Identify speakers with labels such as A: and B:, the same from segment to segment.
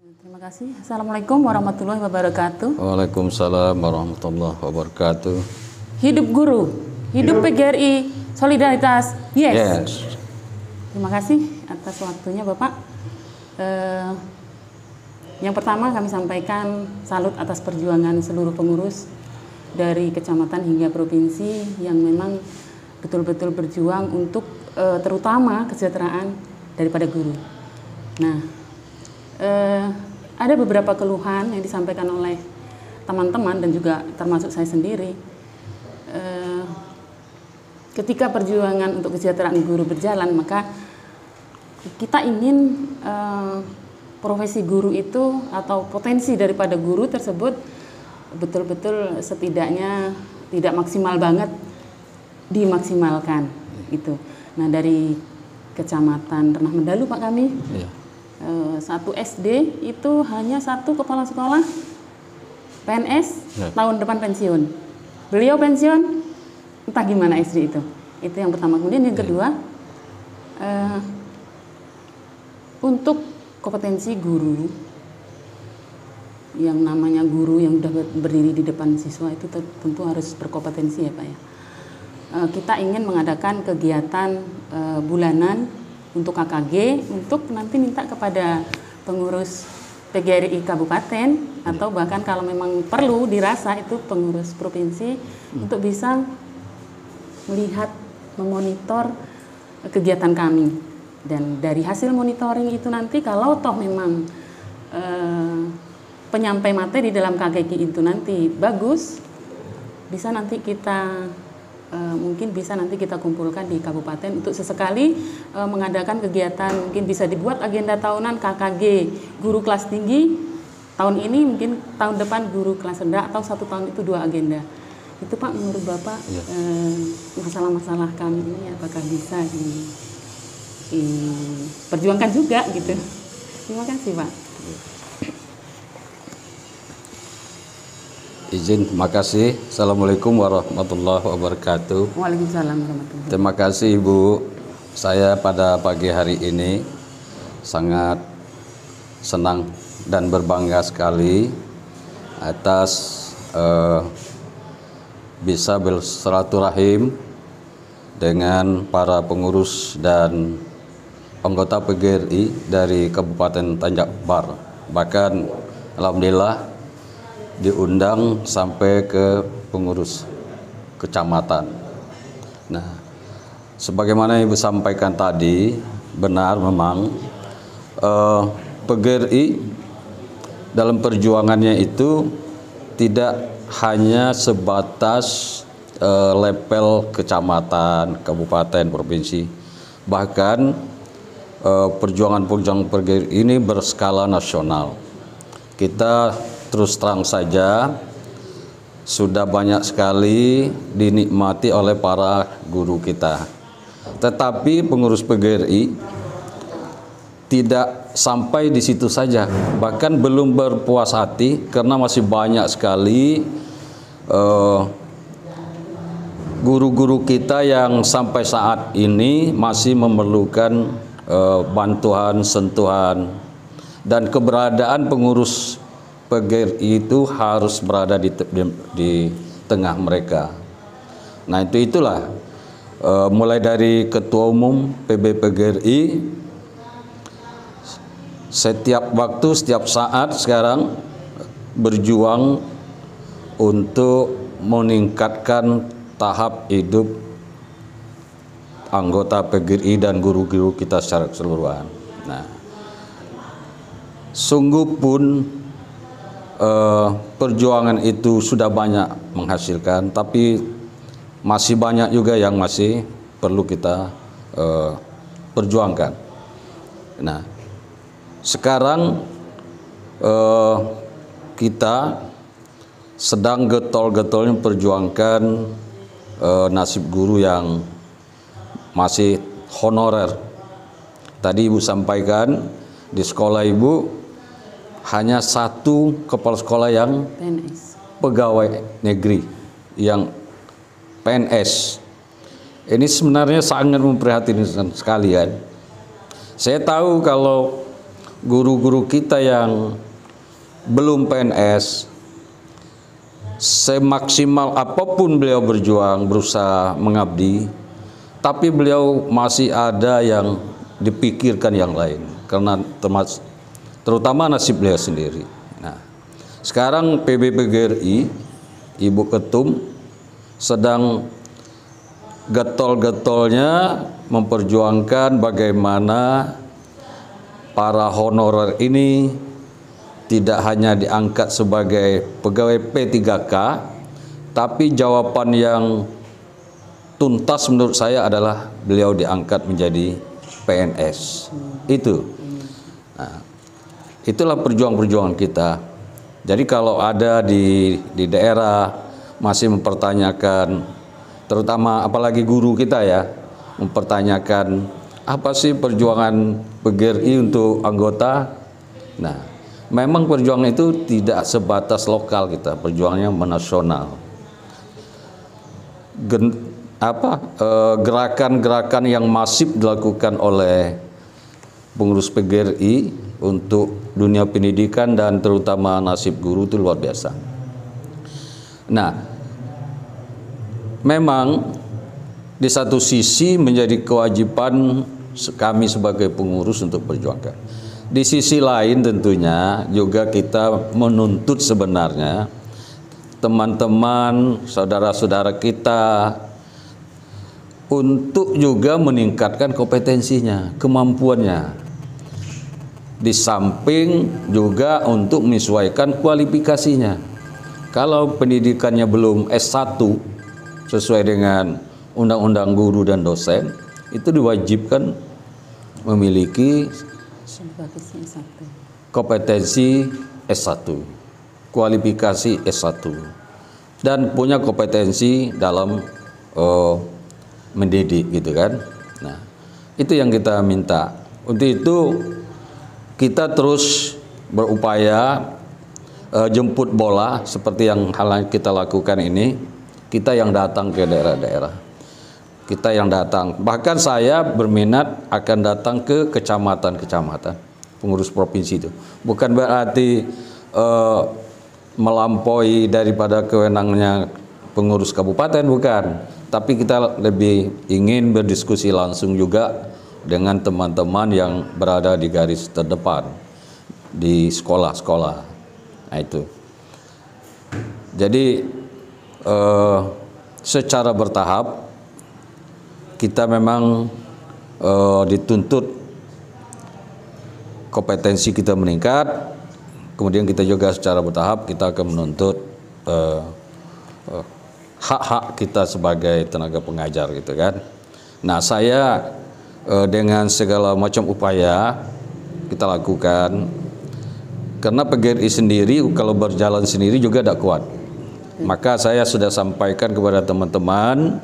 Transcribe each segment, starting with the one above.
A: Terima kasih. Assalamualaikum warahmatullahi wabarakatuh.
B: Waalaikumsalam warahmatullahi wabarakatuh.
A: Hidup guru, hidup PGRI, solidaritas, yes. Terima kasih atas waktunya Bapak. Yang pertama kami sampaikan salut atas perjuangan seluruh pengurus dari kecamatan hingga provinsi yang memang betul-betul berjuang untuk terutama kesejahteraan daripada guru. Nah, ada beberapa keluhan yang disampaikan oleh teman-teman dan juga termasuk saya sendiri. Ketika perjuangan untuk kesejahteraan guru berjalan, maka kita ingin profesi guru itu atau potensi daripada guru tersebut betul-betul setidaknya tidak maksimal banget dimaksimalkan gitu. Nah, dari Kecamatan Renah Mendalu Pak kami, satu SD itu hanya satu kepala sekolah PNS tahun depan pensiun. Beliau pensiun, entah gimana SD itu. Itu yang pertama. Kemudian yang kedua, untuk kompetensi guru, yang namanya guru yang sudah berdiri di depan siswa itu tentu harus berkompetensi ya Pak ya. Kita ingin mengadakan kegiatan bulanan untuk KKG, untuk nanti minta kepada pengurus PGRI Kabupaten atau bahkan kalau memang perlu dirasa itu pengurus provinsi untuk bisa melihat, memonitor kegiatan kami. Dan dari hasil monitoring itu nanti kalau toh memang penyampai materi dalam KKG itu nanti bagus, bisa nanti kita mungkin bisa nanti kita kumpulkan di kabupaten untuk sesekali mengadakan kegiatan, mungkin bisa dibuat agenda tahunan KKG guru kelas tinggi tahun ini, mungkin tahun depan guru kelas rendah, atau satu tahun itu 2 agenda. Itu Pak, menurut Bapak masalah-masalah kami ini apakah bisa diperjuangkan juga gitu. Terima kasih Pak.
B: Izin, terima kasih. Assalamualaikum warahmatullahi wabarakatuh.
A: Waalaikumsalam warahmatullahi wabarakatuh.
B: Terima kasih Ibu. Saya pada pagi hari ini sangat senang dan berbangga sekali atas bisa bersilaturahim dengan para pengurus dan anggota PGRI dari Kabupaten Tanjak Bar. Bahkan alhamdulillah diundang sampai ke pengurus kecamatan. Nah, sebagaimana Ibu sampaikan tadi, benar memang PGRI dalam perjuangannya itu tidak hanya sebatas level kecamatan, kabupaten, provinsi, bahkan perjuangan-perjuangan PGRI ini berskala nasional. Kita terus terang saja sudah banyak sekali dinikmati oleh para guru kita. Tetapi pengurus PGRI tidak sampai di situ saja, bahkan belum berpuas hati karena masih banyak sekali guru-guru kita yang sampai saat ini masih memerlukan bantuan, sentuhan, dan keberadaan pengurus PGRI itu harus berada di tengah mereka. Nah, itulah mulai dari Ketua Umum PB PGRI setiap waktu, setiap saat sekarang berjuang untuk meningkatkan tahap hidup anggota PGRI dan guru-guru kita secara keseluruhan. Nah, sungguh pun perjuangan itu sudah banyak menghasilkan, tapi masih banyak juga yang masih perlu kita perjuangkan. Nah, sekarang kita sedang getol-getolnya perjuangkan nasib guru yang masih honorer. Tadi Ibu sampaikan di sekolah Ibu hanya satu kepala sekolah yang
A: PNS,
B: pegawai negeri yang PNS. Ini sebenarnya sangat memprihatinkan sekali kan. Saya tahu kalau guru-guru kita yang belum PNS, semaksimal apapun beliau berjuang, berusaha mengabdi, tapi beliau masih ada yang dipikirkan yang lain, karena terutama nasib beliau sendiri. Nah, sekarang PBPGRI, Ibu Ketum sedang getol-getolnya memperjuangkan bagaimana para honorer ini tidak hanya diangkat sebagai pegawai P3K, tapi jawaban yang tuntas menurut saya adalah beliau diangkat menjadi PNS. Itu. Nah, itulah perjuangan-perjuangan kita. Jadi kalau ada di daerah masih mempertanyakan, terutama apalagi guru kita ya, mempertanyakan apa sih perjuangan PGRI untuk anggota. Nah, memang perjuangan itu tidak sebatas lokal kita, perjuangannya menasional. Gerakan-gerakan yang masif dilakukan oleh pengurus PGRI untuk dunia pendidikan dan terutama nasib guru itu luar biasa. Nah, memang di satu sisi menjadi kewajiban kami sebagai pengurus untuk perjuangkan. Di sisi lain tentunya juga kita menuntut sebenarnya teman-teman, saudara-saudara kita untuk juga meningkatkan kompetensinya, kemampuannya. Di samping juga untuk menyesuaikan kualifikasinya. Kalau pendidikannya belum S1 sesuai dengan Undang-Undang Guru dan Dosen, itu diwajibkan memiliki kompetensi S1, kualifikasi S1, dan punya kompetensi dalam mendidik gitu kan. Nah, itu yang kita minta. Untuk itu kita terus berupaya jemput bola seperti yang hal yang kita lakukan ini. Kita yang datang ke daerah-daerah, kita yang datang, bahkan saya berminat akan datang ke kecamatan-kecamatan, pengurus provinsi itu. Bukan berarti melampaui daripada kewenangannya pengurus kabupaten, bukan. Tapi kita lebih ingin berdiskusi langsung juga dengan teman-teman yang berada di garis terdepan, di sekolah-sekolah. Nah itu. Jadi secara bertahap kita memang dituntut kompetensi kita meningkat, kemudian kita juga secara bertahap kita akan menuntut hak-hak kita sebagai tenaga pengajar gitu kan. Nah, saya dengan segala macam upaya kita lakukan, karena PGRI sendiri kalau berjalan sendiri juga tidak kuat. Maka saya sudah sampaikan kepada teman-teman,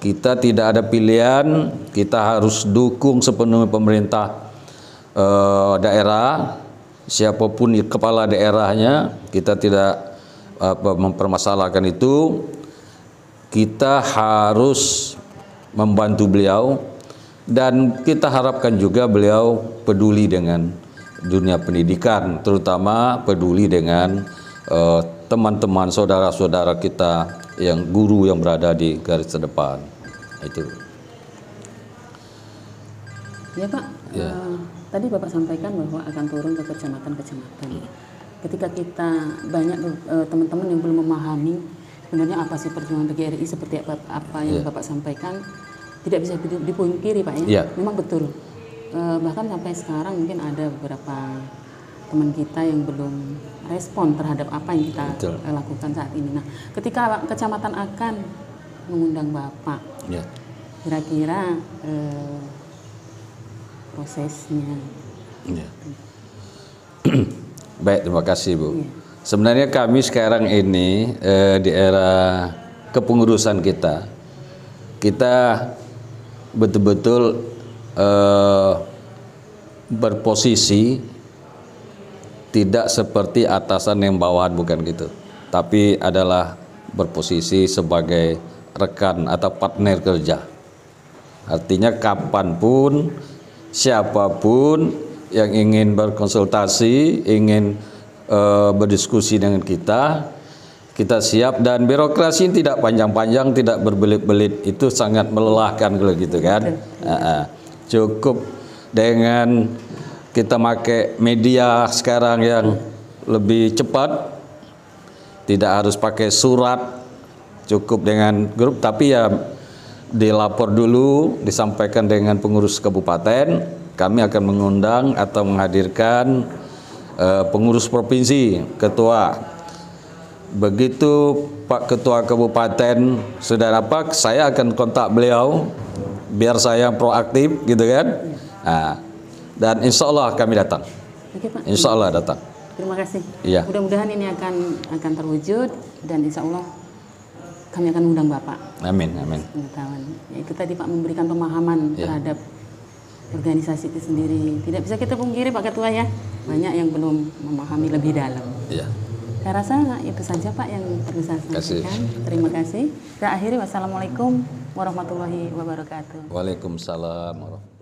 B: kita tidak ada pilihan, kita harus dukung sepenuhnya pemerintah daerah, siapapun kepala daerahnya, kita tidak mempermasalahkan itu. Kita harus membantu beliau dan kita harapkan juga beliau peduli dengan dunia pendidikan, terutama peduli dengan teman-teman, saudara-saudara kita yang guru yang berada di garis terdepan. Itu.
A: Ya Pak, ya. Tadi Bapak sampaikan bahwa akan turun ke kecamatan-kecamatan. Ketika kita banyak teman-teman yang belum memahami sebenarnya apa sih perjuangan PGRI, seperti apa yang Bapak sampaikan, tidak bisa dipungkiri Pak ya. Memang betul. Bahkan sampai sekarang mungkin ada beberapa teman kita yang belum respon terhadap apa yang kita lakukan saat ini. Nah, ketika kecamatan akan mengundang Bapak, kira-kira prosesnya.
B: Baik, terima kasih Bu. Sebenarnya kami sekarang ini di era kepengurusan kita betul-betul berposisi tidak seperti atasan yang bawahan, bukan gitu, tapi adalah berposisi sebagai rekan atau partner kerja. Artinya kapanpun, siapapun yang ingin berkonsultasi, ingin berdiskusi dengan kita siap, dan birokrasi tidak panjang-panjang, tidak berbelit-belit, itu sangat melelahkan kalau gitu kan. Cukup dengan kita pakai media sekarang yang lebih cepat, tidak harus pakai surat, cukup dengan grup, tapi ya dilapor dulu, disampaikan dengan pengurus kabupaten, kami akan mengundang atau menghadirkan pengurus provinsi, ketua. Begitu Pak Ketua Kabupaten sudah dapat, saya akan kontak beliau biar saya proaktif gitu kan. Nah, dan insya Allah kami datang.
A: Oke, Pak.
B: Insya Allah datang.
A: Terima kasih.
B: Iya.
A: Mudah-mudahan ini akan terwujud, dan insya Allah kami akan undang Bapak.
B: Amin, amin.
A: Pengetahuan. Ya, itu tadi Pak, memberikan pemahaman terhadap organisasi itu sendiri. Tidak bisa kita pungkiri Pak Ketua ya, banyak yang belum memahami lebih dalam.
B: Iya.
A: Saya rasa itu saja Pak yang perlu saya sampaikan. Terima kasih. Saya akhiri, wassalamualaikum warahmatullahi wabarakatuh.
B: Waalaikumsalam warahmatullahi wabarakatuh.